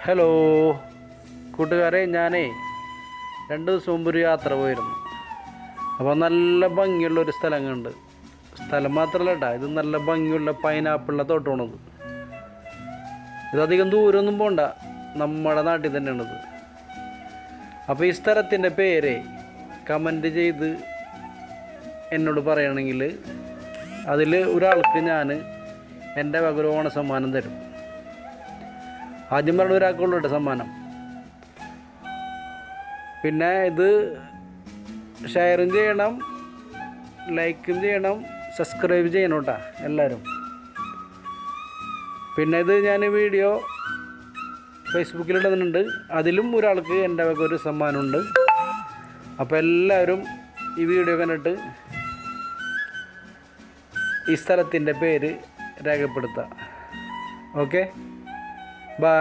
Hello കൂട്ടുകാരെ, ഞാനേ 2 ദിവസം മുമ്പ് ഒരു യാത്ര പോയിരുന്നു. അപ്പോൾ നല്ല ഭംഗിയുള്ളൊരു സ്ഥലം കണ്ട്. സ്ഥലം മാത്രമല്ല കേട്ടോ, ഇത് നല്ല ഭംഗിയുള്ള പൈനാപ്പിളിൻ്റെ തോട്ടമാണത്. ഇതധികം ദൂരമൊന്നും പോണ്ട, നമ്മുടെ നാട്ടിൽ തന്നെയാണിത്. അപ്പോൾ ഈ സ്ഥലത്തിൻ്റെ പേര് കമൻറ്റ് ചെയ്ത് എന്നോട് പറയുകയാണെങ്കിൽ അതിൽ ഒരാൾക്ക് ഞാൻ എൻ്റെ വക ഒരു ഓണ സമ്മാനം തരും. ആദ്യം പറഞ്ഞ ഒരാൾക്കുള്ളൂ കേട്ടോ സമ്മാനം. പിന്നെ ഇത് ഷെയറും ചെയ്യണം, ലൈക്കും ചെയ്യണം, സബ്സ്ക്രൈബ് ചെയ്യണം കേട്ടോ എല്ലാവരും. പിന്നെ ഇത് ഞാൻ വീഡിയോ ഫേസ്ബുക്കിലിടുന്നുണ്ട്, അതിലും ഒരാൾക്ക് എൻ്റെ വക ഒരു സമ്മാനമുണ്ട്. അപ്പോൾ എല്ലാവരും ഈ വീഡിയോ കണ്ടിട്ട് ഈ സ്ഥലത്തിൻ്റെ പേര് രേഖപ്പെടുത്തുക. Okay, by.